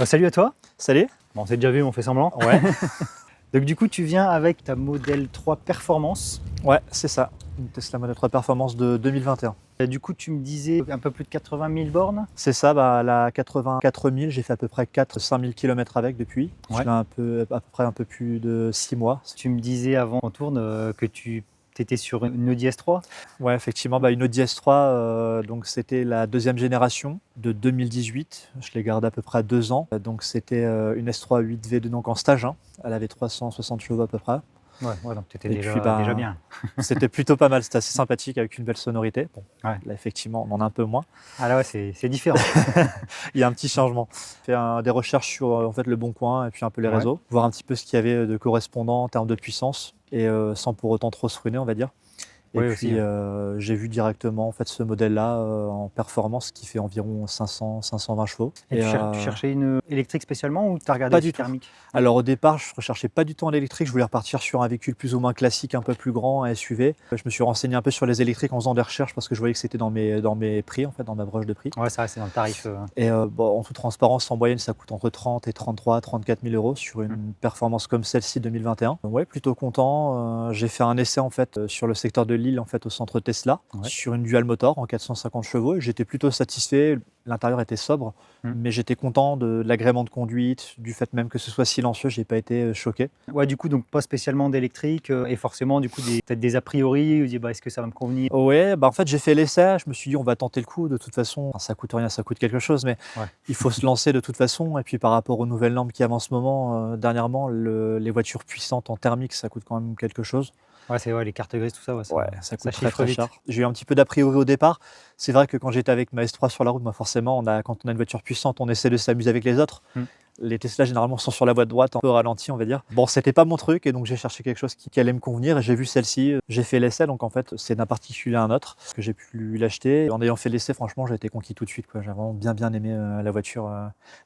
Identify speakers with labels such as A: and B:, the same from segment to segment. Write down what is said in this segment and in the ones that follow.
A: Salut à toi.
B: Salut.
A: Bon, on s'est déjà vu, on fait semblant.
B: Ouais,
A: Donc du coup, tu viens avec ta Model 3 Performance.
B: ouais, c'est ça. Une Tesla Model 3 Performance de 2021.
A: Et du coup, tu me disais un peu plus de 80 000 bornes.
B: C'est ça, la 84 000, j'ai fait à peu près 4-5 000 km avec depuis.
A: Ouais.
B: Je l'ai à peu près un peu plus de 6 mois.
A: Tu me disais avant qu'on tourne que tu étais sur une Audi S3.
B: Ouais, effectivement, une Audi S3, donc c'était la deuxième génération de 2018. Je l'ai gardée à peu près 2 ans. Donc c'était une S3 8V2 donc en stage, hein. Elle avait 360 chevaux à peu près.
A: Ouais, donc tu étais
B: Et
A: déjà,
B: puis,
A: déjà bien.
B: c'était plutôt pas mal, c'était assez sympathique avec une belle sonorité. Bon,
A: Ouais.
B: là effectivement, on en a un peu moins.
A: Ah là, ouais, c'est différent.
B: Il y a un petit changement. J'ai fait des recherches sur en fait, le Bon Coin et puis un peu les
A: Ouais.
B: réseaux, voir un petit peu ce qu'il y avait de correspondant en termes de puissance et sans pour autant trop se ruiner, on va dire. Et
A: Oui,
B: puis
A: aussi, ouais.
B: j'ai vu directement en fait, ce modèle-là en performance qui fait environ 500-520 chevaux.
A: Et tu cherchais une électrique spécialement ou tu as regardé
B: Pas
A: aussi
B: du tout.
A: thermique?
B: Alors au départ, je ne recherchais pas du tout en électrique, je voulais repartir sur un véhicule plus ou moins classique, un peu plus grand, un SUV. Je me suis renseigné un peu sur les électriques en faisant des recherches parce que je voyais que c'était dans mes prix, en fait, dans ma broche de prix.
A: Ouais, ça reste dans le tarif.
B: Et en toute transparence, en moyenne, ça coûte entre 30 et 33, 34 000 euros sur une performance comme celle-ci 2021. Ouais, plutôt content. J'ai fait un essai en fait sur le secteur de Lille, en fait, au centre Tesla,
A: Ouais.
B: sur une dual motor en 450 chevaux. Et j'étais plutôt satisfait. L'intérieur était sobre, mais j'étais content de l'agrément de conduite, du fait même que ce soit silencieux. J'ai pas été choqué.
A: Ouais, du coup, donc pas spécialement d'électrique et forcément, du coup, peut-être des a priori, ou est-ce que ça va me convenir?
B: Ouais, en fait, j'ai fait l'essai. Je me suis dit, on va tenter le coup. De toute façon, enfin, ça coûte rien, ça coûte quelque chose, mais
A: Ouais.
B: il faut se lancer de toute façon. Et puis, par rapport aux nouvelles normes qu'il y a en ce moment, dernièrement, les voitures puissantes en thermique, ça coûte quand même quelque chose.
A: Ouais, c'est les cartes grises, tout ça,
B: Ouais, ça coûte très
A: chiffre
B: très
A: vite.
B: cher. J'ai eu un petit peu d'a priori au départ. C'est vrai que quand j'étais avec ma S3 sur la route, forcément, quand on a une voiture puissante, on essaie de s'amuser avec les autres. Les Tesla, généralement, sont sur la voie de droite, un peu ralenti, on va dire. Bon, c'était pas mon truc, et donc j'ai cherché quelque chose qui allait me convenir, et j'ai vu celle-ci. J'ai fait l'essai, donc en fait, c'est d'un particulier à un autre que j'ai pu l'acheter. En ayant fait l'essai, franchement, j'ai été conquis tout de suite, quoi. J'ai vraiment bien aimé la voiture,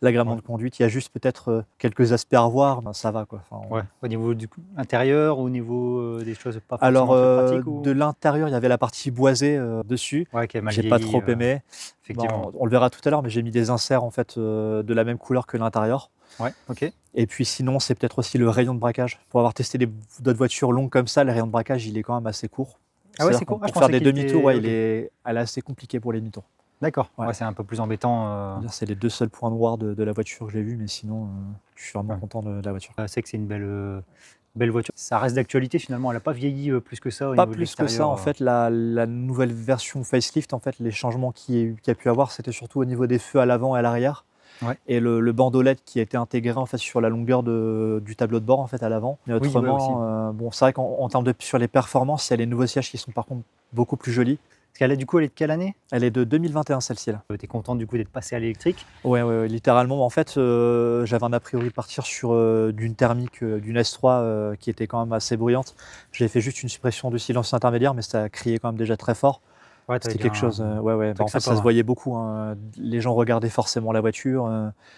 B: l'agrément de conduite. Il y a juste peut-être quelques aspects à revoir, ça va, quoi. Enfin,
A: Ouais. Au niveau du coup, intérieur, au niveau des choses pas
B: Alors,
A: forcément très pratiques ou...
B: de l'intérieur, il y avait la partie boisée dessus.
A: Ouais, qui est mal
B: J'ai pas
A: vieilli,
B: trop aimé.
A: effectivement.
B: On le verra tout à l'heure, mais j'ai mis des inserts en fait de la même couleur que l'intérieur.
A: Ouais, ok.
B: Et puis sinon, c'est peut-être aussi le rayon de braquage. Pour avoir testé d'autres voitures longues comme ça, le rayon de braquage, il est quand même assez court.
A: Ah ouais,
B: C'est-à-dire
A: c'est court. Ah, je
B: pour faire
A: pensais
B: des
A: qu'il
B: demi-tours,
A: était...
B: ouais,
A: ok.
B: elle est assez compliquée pour les demi-tours.
A: D'accord.
B: Ouais.
A: Ouais, c'est un peu plus embêtant.
B: C'est les 2 seuls points noirs de la voiture que j'ai vus, mais sinon, je suis vraiment content de la voiture.
A: C'est que c'est une belle voiture. Ça reste d'actualité finalement. Elle n'a pas vieilli plus que ça au
B: Pas
A: niveau de
B: plus que ça,
A: l'extérieur.
B: en fait, la nouvelle version facelift, en fait, les changements qu'il y a pu avoir, c'était surtout au niveau des feux à l'avant et à l'arrière.
A: Ouais.
B: Et le bandeau LED qui a été intégré en fait sur la longueur du tableau de bord en fait à l'avant. Mais
A: Oui, ouais,
B: autrement, c'est vrai qu'en termes sur les performances, il y a les nouveaux sièges qui sont par contre beaucoup plus jolis.
A: Parce qu'elle est du coup, elle est de quelle année?
B: Elle est de 2021 celle-ci là.
A: Tu es content du coup d'être passé à l'électrique?
B: Ouais, littéralement. En fait, j'avais un a priori de partir sur d'une thermique, d'une S3 qui était quand même assez bruyante. J'ai fait juste une suppression du silence intermédiaire, mais ça criait quand même déjà très fort.
A: Ouais,
B: C'était quelque chose. Ouais. En fait, ça se voyait beaucoup, hein. Les gens regardaient forcément la voiture.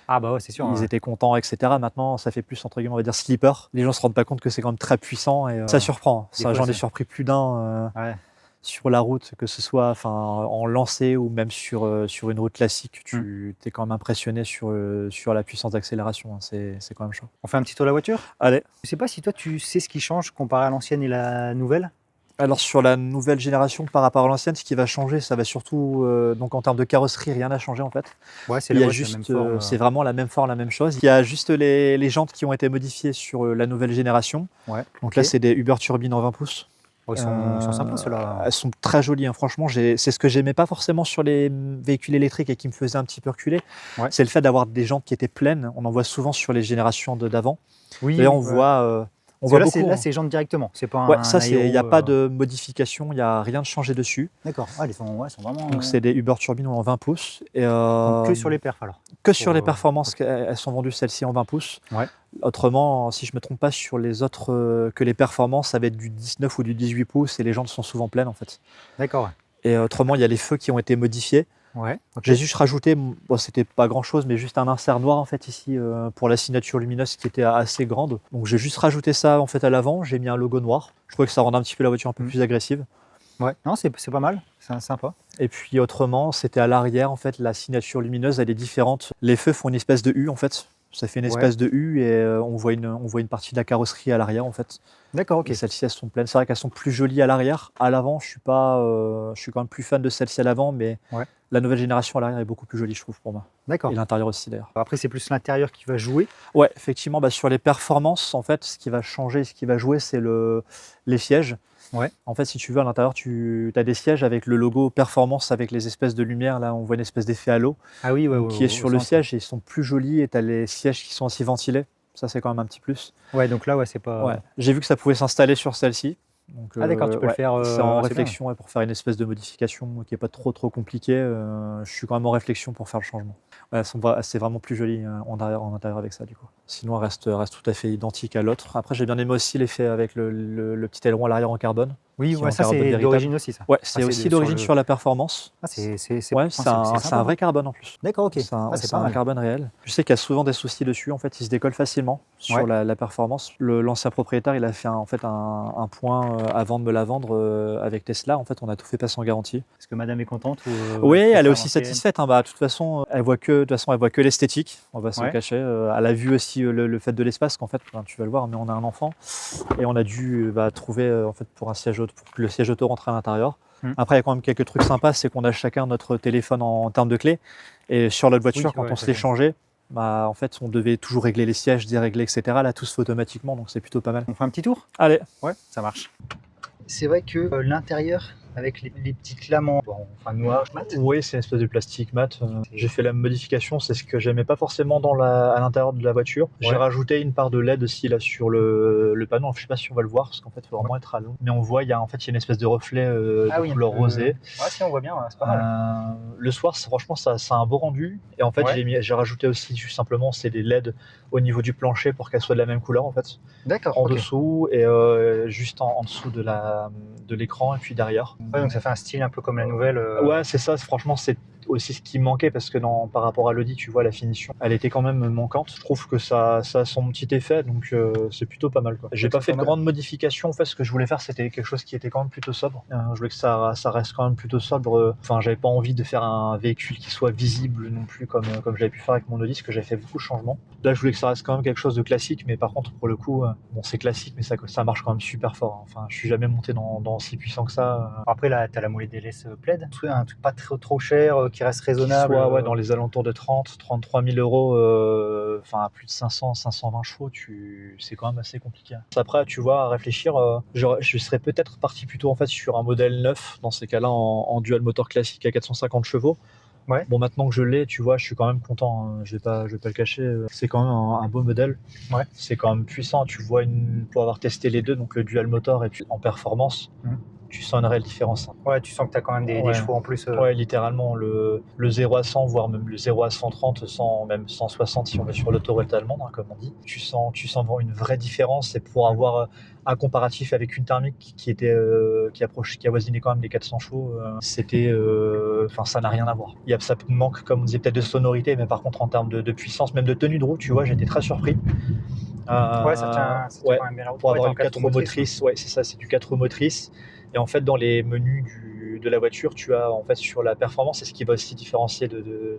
A: Ah bah ouais, c'est sûr.
B: Ils étaient contents, etc. Maintenant, ça fait plus, entre guillemets, on va dire sleeper. Les gens se rendent pas compte que c'est quand même très puissant et ça surprend. J'en ai surpris plus d'un
A: Ouais.
B: sur la route, que ce soit en lancée ou même sur une route classique. Tu es quand même impressionné sur la puissance d'accélération, hein. C'est quand même chaud.
A: On fait un petit tour de la voiture?
B: Allez.
A: Je sais pas si toi tu sais ce qui change comparé à l'ancienne et la nouvelle.
B: Alors sur la nouvelle génération par rapport à l'ancienne, ce qui va changer, ça va surtout, donc en termes de carrosserie, rien n'a changé en fait.
A: Ouais, c'est
B: Il y a
A: la
B: juste,
A: même forme.
B: c'est vraiment la même forme, la même chose. Il y a juste les jantes qui ont été modifiées sur la nouvelle génération.
A: Ouais.
B: Donc là, c'est des Uber Turbine en 20 pouces.
A: Oh, ils sont sympas ceux-là.
B: Elles sont très jolies, hein. Franchement, c'est ce que j'aimais pas forcément sur les véhicules électriques et qui me faisait un petit peu reculer.
A: Ouais.
B: C'est le fait d'avoir des jantes qui étaient pleines. On en voit souvent sur les générations d'avant.
A: Oui.
B: D'ailleurs, on voit
A: là,
B: beaucoup.
A: Là, c'est jantes directement. C'est pas
B: Ouais,
A: un
B: ça, il n'y a
A: aéro,
B: pas de modification, il n'y a rien de changé dessus.
A: D'accord. Ah, ils sont vraiment.
B: Donc, c'est des Uber Turbine en 20 pouces. Et,
A: Donc, que sur les perfs alors.
B: que sur les performances, elles sont vendues celles-ci en 20 pouces.
A: Ouais.
B: Autrement, si je ne me trompe pas, sur les autres, que les performances, ça va être du 19 ou du 18 pouces et les jantes sont souvent pleines en fait.
A: D'accord. Ouais.
B: Et autrement, il y a les feux qui ont été modifiés.
A: Ouais. Okay.
B: J'ai juste rajouté, c'était pas grand chose, mais juste un insert noir en fait ici pour la signature lumineuse qui était assez grande. Donc j'ai juste rajouté ça en fait à l'avant, j'ai mis un logo noir. Je trouvais que ça rendait un petit peu la voiture un peu plus agressive.
A: Ouais, non, c'est pas mal, c'est sympa.
B: Et puis autrement, c'était à l'arrière, en fait, la signature lumineuse, elle est différente. Les feux font une espèce de U, en fait. Ça fait une
A: Ouais.
B: espèce de U et on voit une partie de la carrosserie à l'arrière, en fait.
A: D'accord, ok.
B: Et celles-ci, elles sont pleines. C'est vrai qu'elles sont plus jolies à l'arrière. À l'avant, je suis quand même plus fan de celle-ci à l'avant, mais
A: Ouais.
B: la nouvelle génération à l'arrière est beaucoup plus jolie, je trouve, pour moi.
A: D'accord.
B: Et l'intérieur aussi, d'ailleurs.
A: Après, c'est plus l'intérieur qui va jouer.
B: Ouais, effectivement, sur les performances, en fait, ce qui va changer, ce qui va jouer, c'est les sièges.
A: Ouais.
B: En fait, si tu veux, à l'intérieur, tu as des sièges avec le logo performance, avec les espèces de lumière. Là, on voit une espèce d'effet halo
A: Ah oui, ouais,
B: qui est sur le
A: centre.
B: siège et ils sont plus jolis. Et tu as les sièges qui sont aussi ventilés. Ça, c'est quand même un petit plus.
A: Ouais, donc là, ouais, c'est pas.
B: Ouais. J'ai vu que ça pouvait s'installer sur celle-ci. Donc,
A: Ah d'accord, tu peux le faire.
B: c'est en
A: c'est
B: réflexion pour faire une espèce de modification qui n'est pas trop compliquée. Je suis quand même en réflexion pour faire le changement. Ouais, c'est vraiment plus joli en intérieur avec ça, du coup. Sinon, elle reste tout à fait identique à l'autre. Après, j'ai bien aimé aussi l'effet avec le petit aileron à l'arrière en carbone.
A: Oui,
B: qui est
A: ouais,
B: en
A: ça
B: carbone
A: c'est
B: véritable.
A: d'origine aussi, ça.
B: Ouais, c'est
A: Ah,
B: aussi
A: sur
B: d'origine
A: le-
B: sur la performance.
A: Ah,
B: Ouais,
A: c'est
B: c'est un
A: sympa.
B: vrai carbone en plus.
A: D'accord, ok.
B: C'est un,
A: Ah, c'est
B: c'est
A: pas
B: un
A: mal.
B: carbone réel. Je sais qu'il y a souvent des soucis dessus. En fait, il se décolle facilement sur
A: Ouais.
B: la performance. L'ancien propriétaire, il a fait un point avant de me la vendre avec Tesla. En fait, on a tout fait passer en garantie.
A: Est-ce que madame est contente ou
B: Oui, elle est
A: préfère
B: aussi
A: l'ancienne?
B: satisfaite. Hein. De toute façon, elle voit que l'esthétique. On va se le
A: Ouais.
B: cacher. Elle a vu aussi le fait de l'espace qu'en fait, tu vas le voir, mais on a un enfant et on a dû trouver en fait pour que le siège auto rentre à l'intérieur. Après, il y a quand même quelques trucs sympas, c'est qu'on a chacun notre téléphone en termes de clés. Et sur notre voiture,
A: Oui,
B: quand
A: ouais,
B: on se les changeait, en fait, on devait toujours régler les sièges, dérégler, etc. Là, tout se fait automatiquement, donc c'est plutôt pas mal.
A: On fait un petit tour?
B: Allez.
A: Ouais, ça marche. C'est vrai que l'intérieur, avec les petites lames enfin noires, mat.
B: Oui, c'est une espèce de plastique mat. J'ai fait la modification, c'est ce que j'aimais pas forcément à l'intérieur de la voiture. J'ai
A: Ouais.
B: rajouté une part de LED aussi là sur le panneau. Je sais pas si on va le voir parce qu'en fait, il faut vraiment être à l'eau. Mais on voit, il y a une espèce de reflet de couleur rosée.
A: Ouais, si on voit bien, c'est pas mal.
B: Le soir, franchement, ça a un beau rendu. Et en fait,
A: Ouais.
B: j'ai rajouté aussi simplement c'est des LED au niveau du plancher pour qu'elles soient de la même couleur en fait.
A: D'accord.
B: En
A: ok.
B: dessous et juste en dessous de l'écran et puis derrière.
A: Ouais, donc ça fait un style un peu comme la nouvelle.
B: Ouais, c'est ça. Franchement, c'est aussi ce qui me manquait parce que par rapport à l'Audi, tu vois, la finition, elle était quand même manquante. Je trouve que ça a son petit effet, donc c'est plutôt pas mal. J'ai pas fait de grandes modifications. En fait, ce que je voulais faire, c'était quelque chose qui était quand même plutôt sobre. Je voulais que ça reste quand même plutôt sobre. Enfin, j'avais pas envie de faire un véhicule qui soit visible non plus comme j'avais pu faire avec mon Audi, parce que j'avais fait beaucoup de changements. Là, je voulais que ça reste quand même quelque chose de classique, mais par contre, pour le coup, bon, c'est classique, mais ça marche quand même super fort. Hein. Enfin, je suis jamais monté dans si puissant que ça.
A: Après, là, t'as la mollet DLS Plaid, un truc pas trop cher, qui reste raisonnable.
B: Qui soit dans les alentours de 33 000 euros, à plus de 520 chevaux, c'est quand même assez compliqué. Après, tu vois, à réfléchir, je serais peut-être parti plutôt en fait sur un modèle neuf, dans ces cas-là, en dual moteur classique à 450 chevaux.
A: Ouais.
B: Bon, maintenant que je l'ai, tu vois, je suis quand même content. Hein. Je vais pas le cacher. C'est quand même un beau modèle.
A: Ouais.
B: C'est quand même puissant. Tu vois, pour avoir testé les deux, donc le dual motor et puis en performance, tu sens une réelle différence.
A: Ouais, tu sens que tu as quand même des chevaux en plus.
B: Ouais, littéralement, le 0 à 100, voire même le 0 à 130, même 160 si on va sur l'autoroute allemande, hein, comme on dit. Tu sens vraiment une vraie différence. Et pour avoir un comparatif avec une thermique qui avoisinait quand même les 400 chevaux, ça n'a rien à voir. Ça manque, comme on disait, peut-être de sonorité, mais par contre, en termes de puissance, même de tenue de route, tu vois, j'étais très surpris.
A: Ouais, ça tient quand même bien la route.
B: Pour avoir une 4 roues motrices, ouais, c'est ça, c'est du 4 roues motrices. Et en fait, dans les menus de la voiture, tu as en fait sur la performance, et ce qui va aussi différencier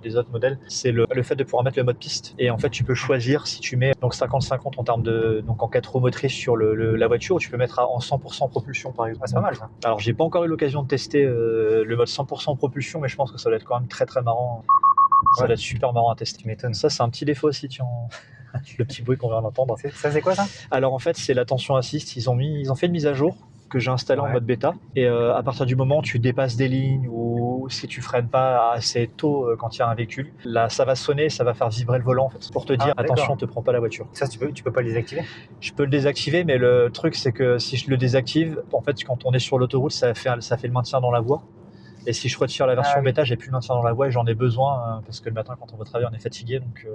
B: des autres modèles, c'est le fait de pouvoir mettre le mode piste. Et en fait, tu peux choisir si tu mets donc 50-50 en 4 roues motrices sur la voiture, ou tu peux mettre en 100% propulsion par exemple.
A: Ah, c'est pas mal ça.
B: Alors, j'ai pas encore eu l'occasion de tester le mode 100% propulsion, mais je pense que ça doit être quand même très très marrant. Ça doit être super marrant à tester.
A: Tu m'étonnes.
B: Ça, c'est un petit défaut aussi, le petit bruit qu'on vient d'entendre.
A: Ça, c'est quoi ça?
B: Alors en fait, c'est l'attention assist. Ils ont fait une mise à jour que j'ai installée en mode bêta. Et à partir du moment où tu dépasses des lignes ou si tu freines pas assez tôt quand il y a un véhicule, là ça va sonner, ça va faire vibrer le volant en fait, pour te dire attention, te prends pas la voiture.
A: Ça, tu peux pas le désactiver?
B: Je peux le désactiver, mais le truc c'est que si je le désactive, en fait quand on est sur l'autoroute, ça fait le maintien dans la voie. Et si je retire la version bêta, j'ai plus le maintien dans la voie et j'en ai besoin parce que le matin quand on va travailler, on est fatigué, donc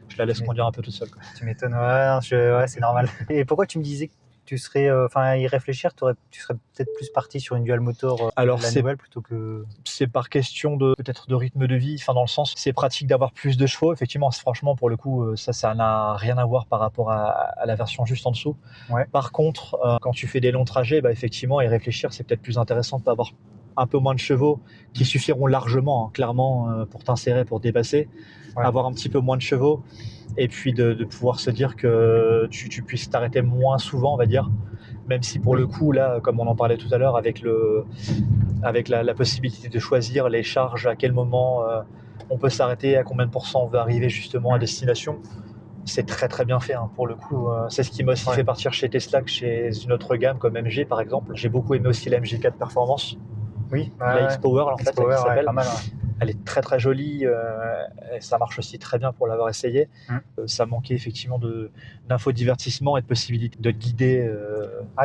B: je la laisse conduire un peu toute seule.
A: Tu m'étonnes, ouais, c'est normal. Et pourquoi tu me disais tu serais, à y réfléchir, tu serais peut-être plus parti sur une dual motor
B: Alors,
A: la nouvelle plutôt que...
B: c'est par question peut-être de rythme de vie, dans le sens, c'est pratique d'avoir plus de chevaux. Effectivement, franchement, pour le coup, ça n'a rien à voir par rapport à la version juste en dessous.
A: Ouais.
B: Par contre, quand tu fais des longs trajets, effectivement, y réfléchir, c'est peut-être plus intéressant d'avoir un peu moins de chevaux qui suffiront largement, clairement, pour t'insérer, pour dépasser.
A: Ouais.
B: Avoir un petit peu moins de chevaux et puis de pouvoir se dire que tu puisses t'arrêter moins souvent, on va dire. Même si pour le coup, là, comme on en parlait tout à l'heure, avec la possibilité de choisir les charges, à quel moment on peut s'arrêter, à combien de pourcents on veut arriver justement à destination, c'est très très bien fait, pour le coup. C'est ce qui m'a aussi fait partir chez Tesla que chez une autre gamme comme MG par exemple. J'ai beaucoup aimé aussi la MG4 Performance.
A: Oui,
B: la X-Power en fait,
A: X-Power,
B: qui s'appelle.
A: pas mal,
B: Elle est très très jolie, et ça marche aussi très bien pour l'avoir essayé. Ça manquait effectivement d'infodivertissement et de possibilité de te guider.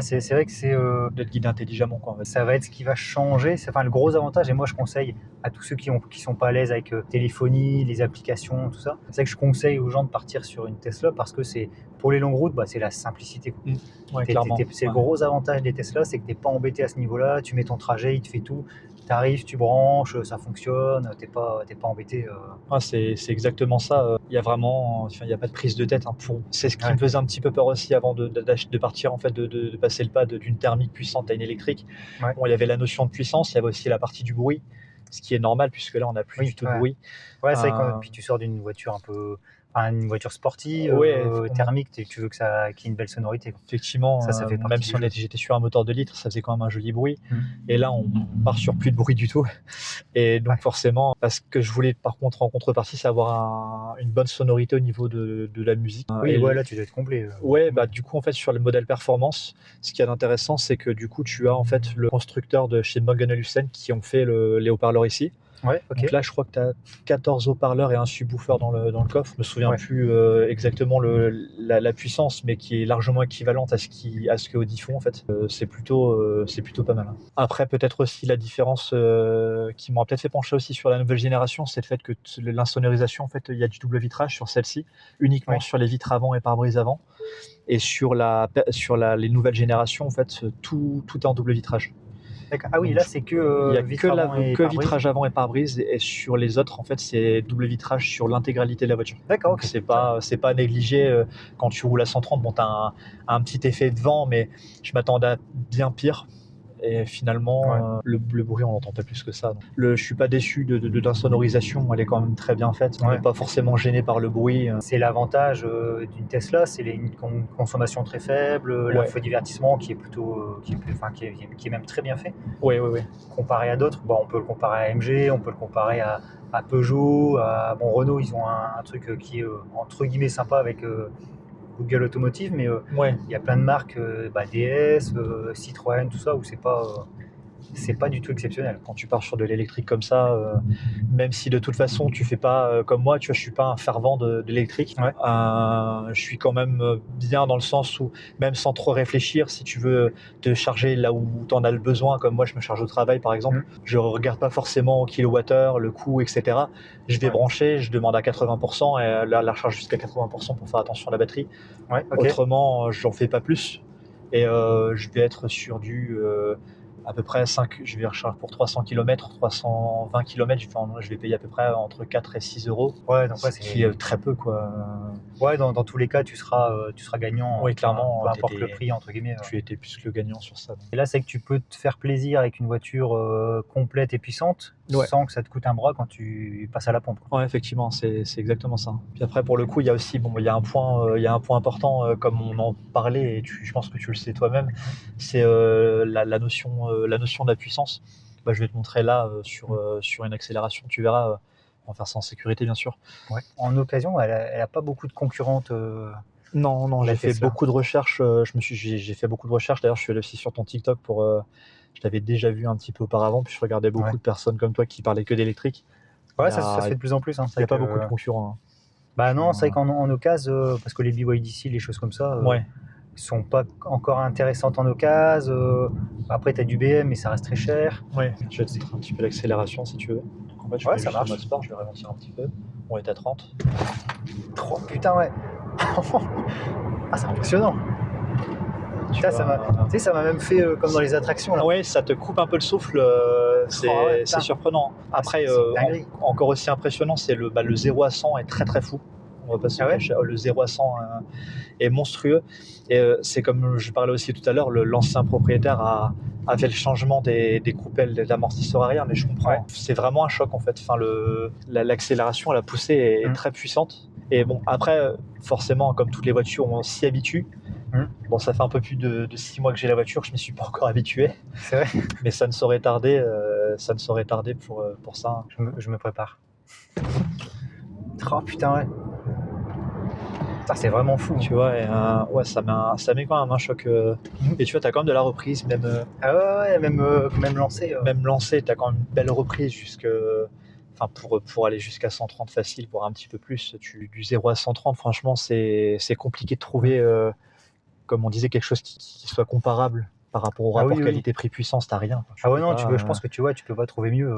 A: C'est vrai que
B: de te guider intelligemment, quoi, en fait.
A: Ça va être ce qui va changer. Le gros avantage, et moi je conseille à tous ceux qui sont pas à l'aise avec téléphonie, les applications, tout ça, c'est que je conseille aux gens de partir sur une Tesla parce que c'est pour les longues routes, c'est la simplicité.
B: Ouais, clairement.
A: C'est le gros avantage des Tesla, c'est que t'es pas embêté à ce niveau-là. Tu mets ton trajet, il te fait tout. T'arrives, tu branches, ça fonctionne. T'es pas embêté.
B: C'est exactement ça. Il y a vraiment, il y a pas de prise de tête. C'est ce qui me faisait un petit peu peur aussi avant de partir, en fait, de passer le pas d'une thermique puissante à une électrique.
A: Ouais.
B: Bon, il y avait la notion de puissance, il y avait aussi la partie du bruit, ce qui est normal puisque là on n'a plus du tout de bruit.
A: Ouais, c'est vrai que puis tu sors d'une voiture un peu, une voiture sportive, thermique, tu veux qu'il y ait une belle sonorité.
B: Effectivement,
A: ça fait
B: même si j'étais sur un moteur de litre, ça faisait quand même un joli bruit. Et là, on part sur plus de bruit du tout. Et donc forcément, parce que je voulais par contre en contrepartie, c'est avoir une bonne sonorité au niveau de la musique.
A: Oui, là tu dois être complet.
B: Du coup en fait sur le modèle performance, ce qui est intéressant, c'est que du coup tu as en fait le constructeur de chez Bang & Olufsen qui ont fait les haut-parleurs ici.
A: Ouais, ok.
B: Donc là, je crois que tu as 14 haut-parleurs et un subwoofer dans le coffre. Je me souviens plus exactement la puissance, mais qui est largement équivalente à ce que Audi font en fait. C'est plutôt pas mal. Après, peut-être aussi la différence qui m'aura peut-être fait pencher aussi sur la nouvelle génération, c'est le fait que l'insonorisation, en fait, il y a du double vitrage sur celle-ci, uniquement sur les vitres avant et pare-brise avant. Et sur les nouvelles générations, en fait, tout est en double vitrage.
A: D'accord. Ah oui, là c'est que
B: il y a que vitrage avant et pare-brise, et sur les autres en fait c'est double vitrage sur l'intégralité de la voiture.
A: D'accord.
B: Donc c'est pas négligé. Quand tu roules à 130, bon t'as un petit effet de vent, mais je m'attendais à bien pire. Et finalement, le bruit, on n'entend pas plus que ça. Je suis pas déçu de l'insonorisation, elle est quand même très bien faite. On n'est pas forcément gêné par le bruit.
A: C'est l'avantage d'une Tesla, c'est une consommation très faible, l'infodivertissement qui est plutôt, qui est même très bien fait.
B: Oui.
A: Comparé à d'autres, on peut le comparer à MG, on peut le comparer à Peugeot, Renault, ils ont un truc qui est entre guillemets sympa avec Google Automotive, mais il y a plein de marques, DS, Citroën, tout ça, où c'est pas du tout exceptionnel.
B: Quand tu pars sur de l'électrique comme ça, même si de toute façon tu fais pas comme moi, tu vois, je suis pas un fervent de l'électrique. Je suis quand même bien dans le sens où même sans trop réfléchir, si tu veux te charger là où tu en as le besoin, comme moi je me charge au travail par exemple, je regarde pas forcément au kilowattheure, le coût, etc. Je vais brancher, je demande à 80% et la recharge jusqu'à 80% pour faire attention à la batterie. Autrement, j'en fais pas plus. Et je vais être sur du à peu près 5, je vais recharger pour 300 km, 320 km, je vais payer à peu près entre 4 et 6 euros. Ce qui est très peu, quoi.
A: Dans tous les cas, tu seras gagnant.
B: Oui, clairement.
A: Peu importe le prix, entre guillemets.
B: Tu étais plus que le gagnant sur ça.
A: Et là, c'est que tu peux te faire plaisir avec une voiture complète et puissante, sans que ça te coûte un bras quand tu passes à la pompe.
B: Ouais, effectivement, c'est exactement ça. Puis après, pour le coup, il y a aussi, il y a un point important, comme on en parlait, et je pense que tu le sais toi-même, c'est la notion de la puissance. Je vais te montrer là sur une accélération, tu verras. On va faire ça en sécurité, bien sûr.
A: En occasion, elle a pas beaucoup de concurrentes.
B: Non, j'ai fait beaucoup de recherches. J'ai fait beaucoup de recherches. D'ailleurs, je suis allé aussi sur ton TikTok je t'avais déjà vu un petit peu auparavant, puis je regardais beaucoup de personnes comme toi qui parlaient que d'électrique.
A: Ça se fait de plus en plus.
B: Il n'y a pas beaucoup de concurrents.
A: Non, c'est vrai qu'en occasion, parce que les BYDC, les choses comme ça, sont pas encore intéressantes en occasion. Après, tu as du BM, mais ça reste très cher.
B: Je vais te montrer un petit peu l'accélération si tu veux. Donc, en fait,
A: ça marche.
B: Mode sport, je vais ralentir un petit peu. On est à 30.
A: Putain, ouais. C'est impressionnant. Putain, ça m'a même fait comme dans les attractions. Là.
B: Ouais, ça te coupe un peu le souffle, c'est surprenant. Après, encore aussi impressionnant, c'est le 0 à 100 est très très fou. On va pas se cacher. Le 0 à 100 est monstrueux. Et c'est comme je parlais aussi tout à l'heure, l'ancien propriétaire a fait le changement des coupelles d'amortisseur arrière, mais je comprends. Ouais. C'est vraiment un choc en fait. Enfin, l'accélération, la poussée est très puissante. Et bon, après, forcément, comme toutes les voitures, on s'y habitue. Bon, ça fait un peu plus de 6 mois que j'ai la voiture, je ne m'y suis pas encore habitué.
A: C'est vrai.
B: Mais ça ne saurait tarder, pour ça.
A: Je me prépare. Oh putain, ouais. C'est vraiment fou.
B: Tu vois, et, ouais, ça met quand même un choc. Et tu vois, tu as quand même de la reprise, même.
A: Même lancé.
B: Même lancé, tu as quand même une belle reprise enfin, pour aller jusqu'à 130 facile, voire un petit peu plus. Du 0 à 130, franchement, c'est compliqué de trouver, comme on disait, quelque chose qui soit comparable par rapport au rapport qualité-prix-puissance. T'as rien.
A: Je pense que tu peux pas trouver mieux.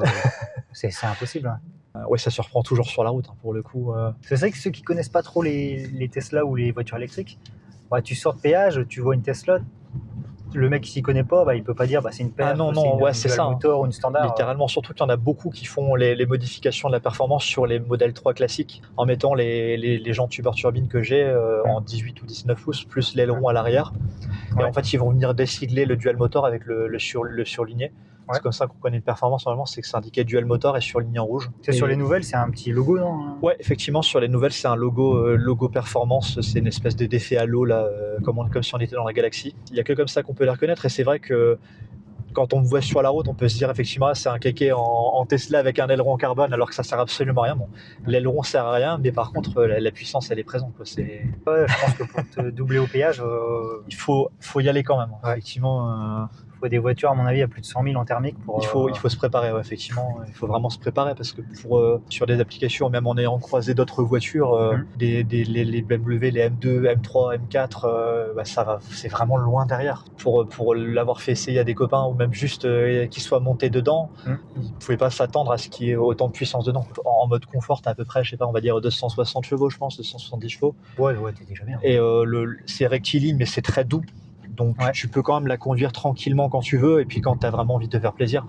A: C'est impossible. Hein.
B: Ouais, ça surprend toujours sur la route, hein, pour le coup.
A: C'est vrai que ceux qui connaissent pas trop les Tesla ou les voitures électriques, tu sors de péage, tu vois une Tesla, le mec qui s'y connaît pas, il peut pas dire c'est une perf,
B: c'est ça,
A: moteur ou une standard.
B: Littéralement, surtout qu'il y en a beaucoup qui font les modifications de la performance sur les modèles 3 classiques en mettant les jantes turbine que j'ai en 18 ou 19 pouces plus l'aileron à l'arrière. Et en fait, ils vont venir décigler le dual motor avec le surligné. C'est comme ça qu'on connaît une performance normalement, c'est que c'est indiqué dual motor et surligné en rouge.
A: Sur les nouvelles, c'est un petit logo, non?
B: Ouais, effectivement, sur les nouvelles, c'est un logo performance, c'est une espèce d'effet halo là, comme si on était dans la galaxie. Il n'y a que comme ça qu'on peut les reconnaître, et c'est vrai que quand on me voit sur la route, on peut se dire effectivement c'est un kéké en Tesla avec un aileron en carbone, alors que ça sert absolument à rien. Bon, l'aileron sert à rien, mais par contre la puissance elle est présente, quoi.
A: Ouais, je pense que pour te doubler au péage,
B: il faut y aller quand même. Ouais. Effectivement.
A: Il faut des voitures, à mon avis, à plus de 100 000 en thermique.
B: Il faut se préparer, effectivement. Il faut vraiment se préparer parce que sur des applications, même en ayant croisé d'autres voitures, les BMW, les M2, M3, M4, c'est vraiment loin derrière. Pour l'avoir fait essayer à des copains ou même juste qu'ils soient montés dedans, ils ne pouvaient pas s'attendre à ce qu'il y ait autant de puissance dedans. En mode confort, t'as à peu près, je sais pas, on va dire 260 chevaux, je pense, 270 chevaux.
A: Ouais, t'es déjà bien.
B: Et c'est rectiligne, mais c'est très doux. Donc tu peux quand même la conduire tranquillement quand tu veux, et puis quand tu as vraiment envie de te faire plaisir.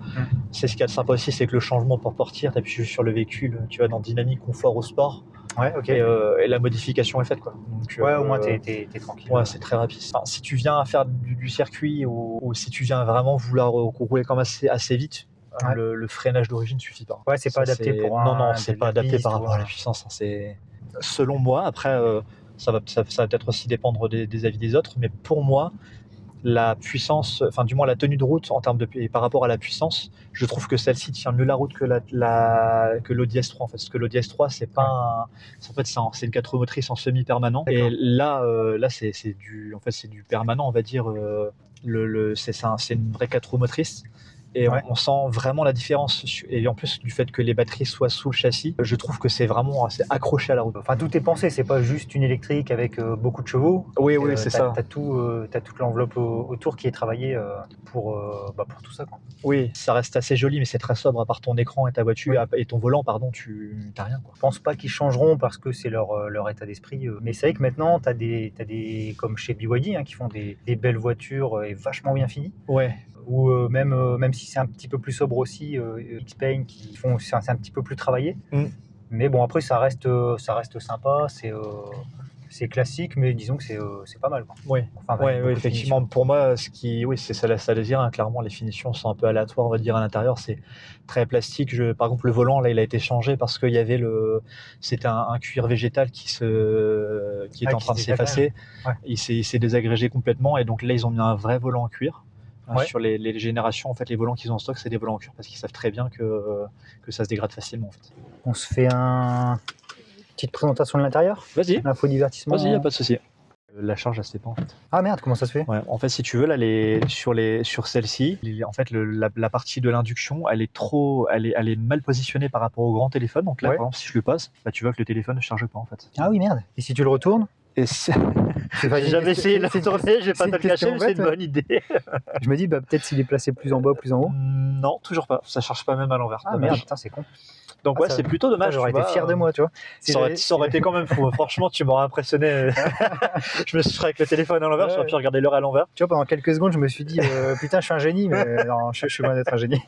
B: C'est ce qu'il y a de sympa aussi, c'est que le changement pour portir, tu appuies juste sur le véhicule, tu vas dans dynamique, confort ou sport.
A: Ouais, ok.
B: Et la modification est faite, quoi. Donc,
A: au moins t'es tranquille.
B: Ouais, c'est très rapide. Enfin, si tu viens faire du circuit ou si tu viens vraiment vouloir rouler comme assez vite, le freinage d'origine suffit pas.
A: Ouais, c'est pas adapté pour
B: Non, c'est pas adapté par rapport à la puissance. C'est selon moi. Après, ça va peut-être aussi dépendre des avis des autres, mais pour moi, la puissance, enfin du moins la tenue de route en termes par rapport à la puissance, je trouve que celle-ci tient mieux la route que l'Audi S3 en fait. Parce que l'Audi S3 c'est une 4 roues motrices en semi-permanent. D'accord. Et là c'est du permanent, on va dire. C'est une vraie 4 roues motrices. Et on sent vraiment la différence. Et en plus du fait que les batteries soient sous le châssis, je trouve que c'est vraiment assez accroché à la route.
A: Enfin, tout est pensé, c'est pas juste une électrique avec beaucoup de chevaux.
B: Oui, c'est ça.
A: T'as toute l'enveloppe autour qui est travaillée pour tout ça, quoi.
B: Oui, ça reste assez joli, mais c'est très sobre. À part ton écran et ta voiture et ton volant, pardon, tu n'as rien, quoi.
A: Je pense pas qu'ils changeront parce que c'est leur état d'esprit. Mais c'est vrai que maintenant, t'as des comme chez BYD, qui font des belles voitures et vachement bien finies.
B: Ouais.
A: Ou même si c'est un petit peu plus sobre aussi, X-Paint qui font, c'est un petit peu plus travaillé. Mais bon, après ça reste sympa, c'est classique, mais disons que c'est pas mal, quoi.
B: Oui, effectivement. Pour moi, c'est ça laisse à dire, clairement, les finitions sont un peu aléatoires, on va dire, à l'intérieur. C'est très plastique. Par exemple, le volant, là, il a été changé parce qu'il y avait c'était un cuir végétal qui est en train de s'effacer. Ouais. Il s'est désagrégé complètement, et donc là, ils ont mis un vrai volant en cuir. Sur les générations, en fait, les volants qu'ils ont en stock, c'est des volants en cuir parce qu'ils savent très bien que ça se dégrade facilement, en fait.
A: On se fait petite présentation de l'intérieur.
B: Vas-y.
A: L'info divertissement.
B: Vas-y, y a pas de souci. La charge, elle se fait pas, en fait.
A: Ah merde, comment ça se fait?
B: Ouais, en fait, si tu veux, là, sur celle-ci, en fait, la partie de l'induction, elle est mal positionnée par rapport au grand téléphone. Donc là, par exemple, si je le passe, tu vois que le téléphone ne charge pas, en fait.
A: Ah oui, merde. Et si tu le retournes?
B: J'ai jamais essayé de le retourner, je vais pas te le cacher, mais c'est une bonne idée.
A: Je me dis, peut-être s'il est placé plus en bas, plus en haut.
B: Non, toujours pas. Ça charge pas même à l'envers.
A: Ah merde, putain, c'est con.
B: Donc
A: Ah,
B: ouais, c'est plutôt dommage.
A: J'aurais été fier de moi, tu vois.
B: Si ça aurait été quand même fou. Franchement, tu m'aurais impressionné. Je me serais avec le téléphone à l'envers, j'aurais pu regarder l'heure à l'envers.
A: Tu vois, pendant quelques secondes, je me suis dit, putain, je suis un génie, mais non, je suis loin d'être un génie.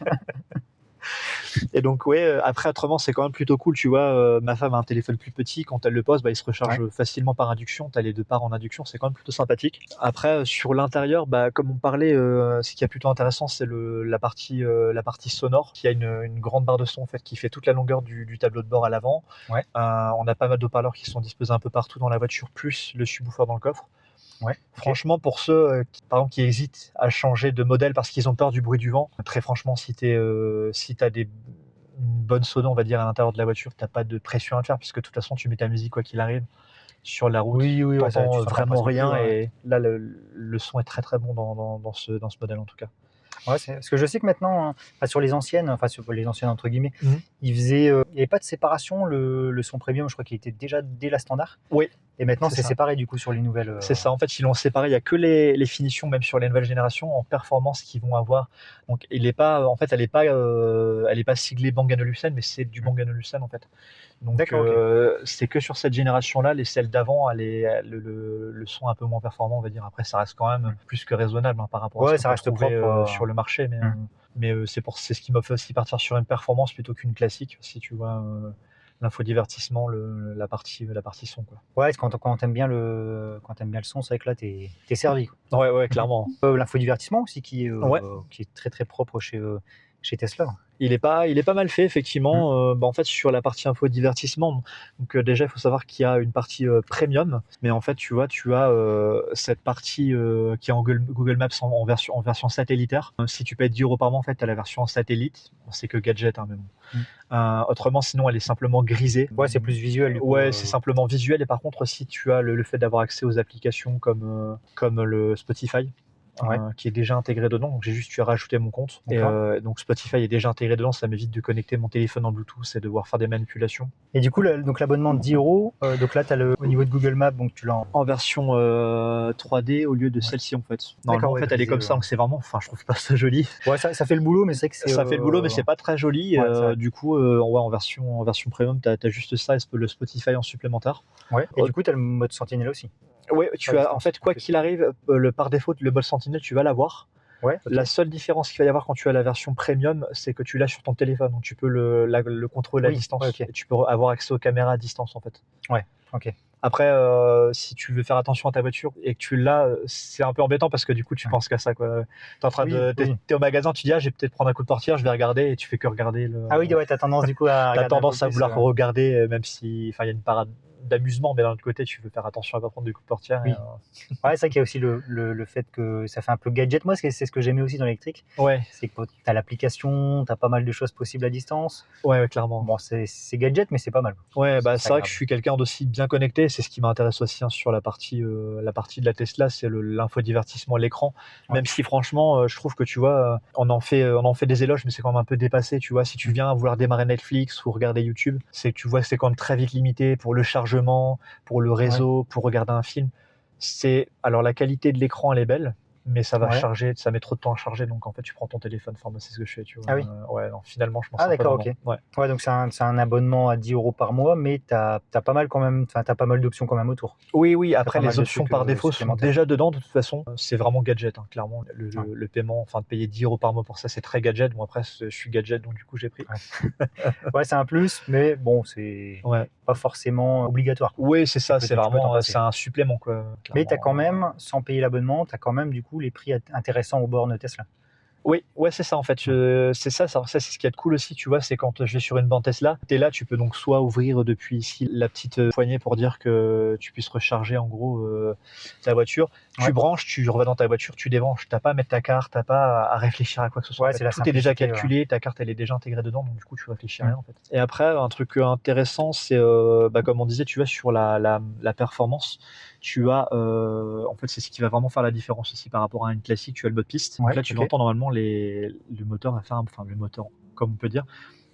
B: Et donc ouais, après autrement c'est quand même plutôt cool, tu vois, ma femme a un téléphone plus petit, quand elle le pose, il se recharge facilement par induction, t'as les deux parts en induction, c'est quand même plutôt sympathique. Après sur l'intérieur, comme on parlait, ce qui est plutôt intéressant c'est la partie sonore, qui a une grande barre de son en fait, qui fait toute la longueur du tableau de bord à l'avant. On a pas mal d'haut-parleurs qui sont disposés un peu partout dans la voiture, plus le subwoofer dans le coffre. Franchement, pour ceux par exemple, qui hésitent à changer de modèle parce qu'ils ont peur du bruit du vent, très franchement, si t'as une bonne sono, on va dire, à l'intérieur de la voiture, t'as pas de pression à te faire, puisque de toute façon, tu mets ta musique quoi qu'il arrive sur la route. T'entends vraiment rien, et là, le son est très très bon dans ce modèle en tout cas.
A: Ouais, parce que je sais que maintenant, sur les anciennes entre guillemets, il n'y avait pas de séparation. Le son premium, je crois qu'il était déjà dès la standard.
B: Oui.
A: Et maintenant, c'est séparé du coup sur les nouvelles.
B: C'est ça, en fait, ils l'ont séparé. Il n'y a que les finitions, même sur les nouvelles générations, en performance, qu'ils vont avoir. Donc, elle n'est pas siglée Bang & Olufsen, mais c'est du Bang & Olufsen en fait. Donc, c'est que sur cette génération-là, les celles d'avant, le son un peu moins performant, on va dire. Après, ça reste quand même plus que raisonnable par rapport à ce qu'on peut trouver sur le marché. Mais c'est ce qui m'a fait aussi partir sur une performance plutôt qu'une classique, si tu vois. L'infodivertissement, la partie son quoi.
A: Ouais, quand t'aimes bien le son, c'est vrai que là t'es servi quoi.
B: Ouais, clairement.
A: L'infodivertissement aussi qui est très très propre chez Tesla.
B: Il est pas mal fait effectivement. En fait, sur la partie infodivertissement, donc déjà il faut savoir qu'il y a une partie premium, mais en fait tu as cette partie qui est en Google Maps en version satellitaire. Si tu payes 10 € par mois, en fait tu as la version en satellite. C'est que gadget mais bon. Autrement, sinon elle est simplement grisée.
A: Ouais, c'est plus visuel.
B: C'est simplement visuel. Et par contre, si tu as le fait d'avoir accès aux applications comme le Spotify, qui est déjà intégré dedans, donc j'ai juste rajouté mon compte. Et donc Spotify est déjà intégré dedans, ça m'évite de connecter mon téléphone en Bluetooth et de devoir faire des manipulations.
A: Et du coup, donc l'abonnement de 10 €, donc là, tu as au niveau de Google Maps, donc tu l'as
B: en version 3D au lieu de celle-ci en fait. Normalement, en fait, elle est comme ça, donc c'est vraiment, je trouve pas ça joli.
A: Ouais, ça fait le boulot, mais c'est que
B: ça fait le boulot, mais c'est pas très joli. Du coup, en version premium, tu as juste ça et le Spotify en supplémentaire.
A: Ouais. Et du coup, tu as le mode Sentinel aussi.
B: Ouais, en fait, quoi qu'il arrive, par défaut, le mode Sentinel, tu vas l'avoir. La seule différence qu'il va y avoir quand tu as la version premium, c'est que tu l'as sur ton téléphone, donc tu peux le contrôler à distance. Et tu peux avoir accès aux caméras à distance en fait. Après, si tu veux faire attention à ta voiture et que tu l'as, c'est un peu embêtant parce que du coup tu penses qu'à ça quoi. T'es au magasin, tu dis je vais peut-être prendre un coup de portière, je vais regarder, et tu fais que regarder le.
A: Ah oui, t'as tendance du coup à.
B: T'as tendance à vouloir regarder, même si, il y a une parade d'amusement, mais d'un autre côté, tu veux faire attention à pas prendre des coups de portière.
A: Oui. Ouais, c'est vrai qu'il y a aussi le fait que ça fait un peu gadget. Moi, c'est ce que j'aimais aussi dans l'électrique. C'est que tu as l'application, tu as pas mal de choses possibles à distance.
B: Ouais, clairement.
A: Bon, c'est gadget, mais c'est pas mal.
B: Ouais, c'est vrai que je suis quelqu'un d'aussi bien connecté. C'est ce qui m'intéresse aussi sur la partie de la Tesla, c'est l'infodivertissement, l'écran. Même si franchement, je trouve que tu vois, on en fait des éloges, mais c'est quand même un peu dépassé. Tu vois, si tu viens vouloir démarrer Netflix ou regarder YouTube, c'est quand même très vite limité pour le chargement, pour le réseau, pour regarder un film. Alors la qualité de l'écran elle est belle, mais ça va charger, ça met trop de temps à charger, donc en fait tu prends ton téléphone. Moi c'est ce que je fais, tu vois. Finalement je m'en sors
A: d'accord,
B: pas
A: ok. Ouais, donc c'est un abonnement à 10 € par mois, mais t'as pas mal quand même, t'as pas mal d'options quand même autour.
B: Oui, après les options par défaut sont déjà dedans de toute façon. C'est vraiment gadget, clairement. Le paiement, de payer 10 € par mois pour ça, c'est très gadget. Bon après je suis gadget, donc du coup j'ai pris.
A: Ouais, c'est un plus, mais bon, c'est pas forcément obligatoire.
B: Oui, c'est ça, c'est vraiment c'est un supplément quoi.
A: Mais t'as quand même, sans payer l'abonnement, t'as quand même du coup les prix intéressants aux bornes Tesla.
B: Oui, c'est ça en fait. C'est ça, c'est ce qui est cool aussi, tu vois, c'est quand je vais sur une borne Tesla, t'es là, tu peux donc soit ouvrir depuis ici la petite poignée pour dire que tu puisses recharger en gros ta voiture. Tu branches, tu revas dans ta voiture, tu débranches. T'as pas à mettre ta carte, t'as pas à réfléchir à quoi que ce soit. Tout est déjà calculé, ta carte elle est déjà intégrée dedans, donc du coup tu réfléchis à rien en fait. Et après, un truc intéressant, c'est comme on disait, tu vois, sur la performance, tu as en fait c'est ce qui va vraiment faire la différence aussi par rapport à une classique. Tu as le mode piste. Donc là tu l'entends normalement le moteur, comme on peut dire,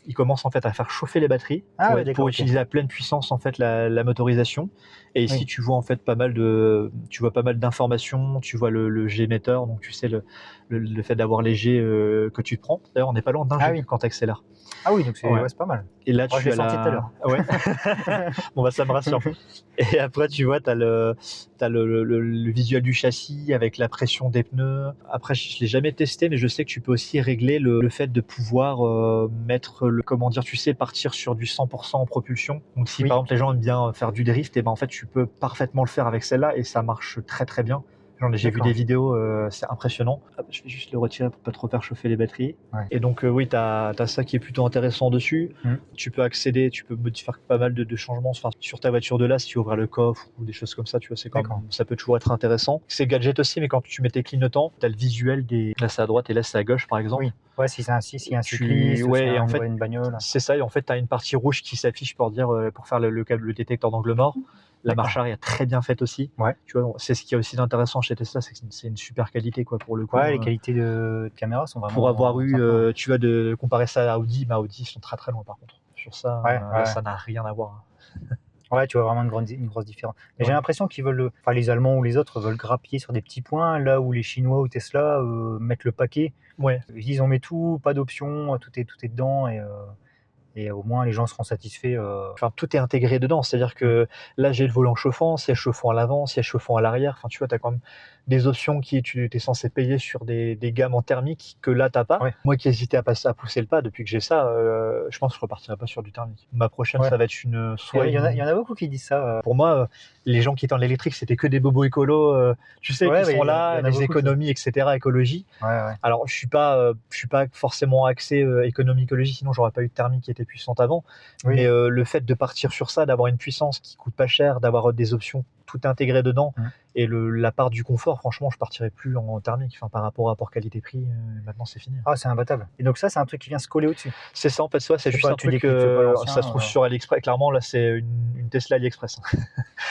B: il commence en fait à faire chauffer les batteries pour utiliser à pleine puissance en fait la motorisation. Et ici, tu vois en fait pas mal d'informations. Tu vois le G-metteur, donc tu sais le fait d'avoir les G que tu te prends. D'ailleurs, on n'est pas loin d'un G quand tu accélères.
A: Ah oui, donc c'est pas mal.
B: Et là, tu
A: l'ai senti tout à l'heure.
B: Ouais. Bon, bah, ça me rassure. Et après, tu vois, tu as le visuel du châssis avec la pression des pneus. Après, je ne l'ai jamais testé, mais je sais que tu peux aussi régler le fait de pouvoir mettre tu sais, partir sur du 100% en propulsion. Donc, si par exemple, les gens aiment bien faire du drift, et ben en fait, tu peux parfaitement le faire avec celle-là et ça marche très très bien. J'ai vu des vidéos, c'est impressionnant. Je vais juste le retirer pour pas trop faire chauffer les batteries. Et donc oui, tu as ça qui est plutôt intéressant dessus. Tu peux accéder, tu peux faire pas mal de changements sur ta voiture de là, si tu ouvres le coffre ou des choses comme ça, tu vois, ça peut toujours être intéressant. C'est gadget aussi, mais quand tu mets tes clignotants, tu as le visuel là c'est à droite et là c'est à gauche par exemple.
A: Oui. Ouais, si c'est un cycliste,
B: et en fait,
A: une bagnole.
B: C'est ça, et en fait tu as une partie rouge qui s'affiche pour faire le détecteur d'angle mort. La marche arrière est très bien faite aussi. Tu vois, c'est ce qui est aussi d'intéressant chez Tesla, c'est que c'est une super qualité quoi pour le coup.
A: Les qualités de caméra sont vraiment.
B: Pour avoir tu vois, de comparer ça à Audi, mais Audi ils sont très très loin par contre. Sur ça, ça n'a rien à voir.
A: Ouais, tu vois vraiment une grosse différence. Mais j'ai l'impression qu'ils veulent, les Allemands ou les autres veulent grappiller sur des petits points, là où les Chinois ou Tesla mettent le paquet. Ils disent on met tout, pas d'options, tout est dedans et au moins les gens seront satisfaits.
B: Enfin, tout est intégré dedans, c'est-à-dire que là j'ai le volant chauffant, siège chauffant à l'avant, siège chauffant à l'arrière. Enfin, tu vois, tu as quand même des options tu es censé payer sur des gammes en thermique que là t'as pas. Moi qui hésitais à pousser le pas, depuis que j'ai ça, je pense que je repartirai pas sur du thermique. Ma prochaine, ça va être une.
A: Il y en a beaucoup qui disent ça.
B: Pour moi, les gens qui étaient dans l'électrique, c'était que des bobos écolos, tu sais, qui sont là, les économies, etc., écologie. Alors, je suis pas forcément axé économie écologie, sinon j'aurais pas eu de thermique qui était puissante avant. Mais le fait de partir sur ça, d'avoir une puissance qui coûte pas cher, d'avoir des options tout intégrées dedans, et la part du confort, franchement, je partirais plus en thermique. Enfin, par rapport à rapport qualité-prix, maintenant c'est fini.
A: Ah, c'est imbattable. Et donc ça, c'est un truc qui vient se coller au-dessus.
B: C'est ça, en fait, c'est juste un truc ça se trouve sur AliExpress. Clairement, là, c'est une Tesla AliExpress.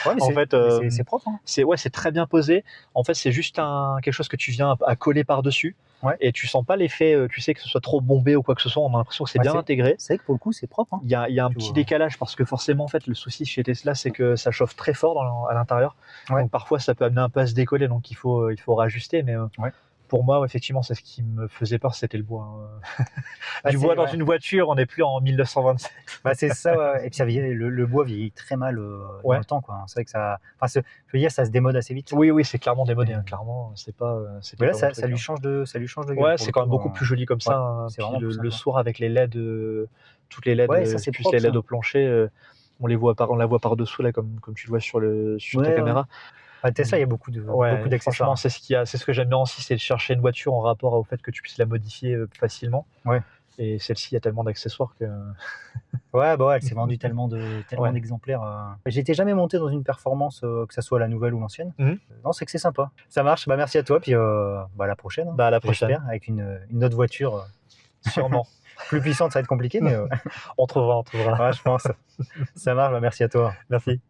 A: Mais
B: en fait,
A: c'est propre. Hein.
B: C'est très bien posé. En fait, c'est juste quelque chose que tu viens à coller par-dessus. Et tu sens pas l'effet, tu sais, que ce soit trop bombé ou quoi que ce soit. On a l'impression que c'est bien intégré.
A: C'est vrai que pour le coup, c'est propre. Hein.
B: Il y a un petit décalage parce que forcément, en fait, le souci chez Tesla, c'est que ça chauffe très fort à l'intérieur. Donc parfois, ça peut amener un peu à se décoller. Donc il faut rajuster. Mais pour moi, effectivement, c'est ce qui me faisait peur, c'était le bois. Du bois dans une voiture, on n'est plus en 1927.
A: C'est ça. Et puis le bois vieillit très mal dans le temps, quoi. C'est vrai que ça. Je veux dire, ça se démode assez vite.
B: Oui, c'est clairement démodé. Clairement, c'est pas.
A: Mais là, ça lui change de gueule.
B: Ouais, c'est quand même beaucoup plus joli comme ça. C'est vraiment le soir avec les LED, toutes les LED, plus les LED au plancher, on la voit par dessous là, comme tu le vois sur ta caméra.
A: À Tesla, il y a beaucoup d'accessoires.
B: Franchement, c'est ce que j'aime bien aussi, c'est de chercher une voiture en rapport au fait que tu puisses la modifier facilement. Et celle-ci, il y a tellement d'accessoires que.
A: Elle s'est vendue tellement d'exemplaires. J'étais jamais monté dans une performance, que ça soit la nouvelle ou l'ancienne. Non, c'est que c'est sympa. Ça marche. Merci à toi. Puis à la prochaine.
B: À la prochaine.
A: J'espère, avec une autre voiture.
B: Sûrement.
A: Plus puissante, ça va être compliqué, mais
B: on trouvera.
A: Je pense. Ça marche. Merci à toi.
B: Merci.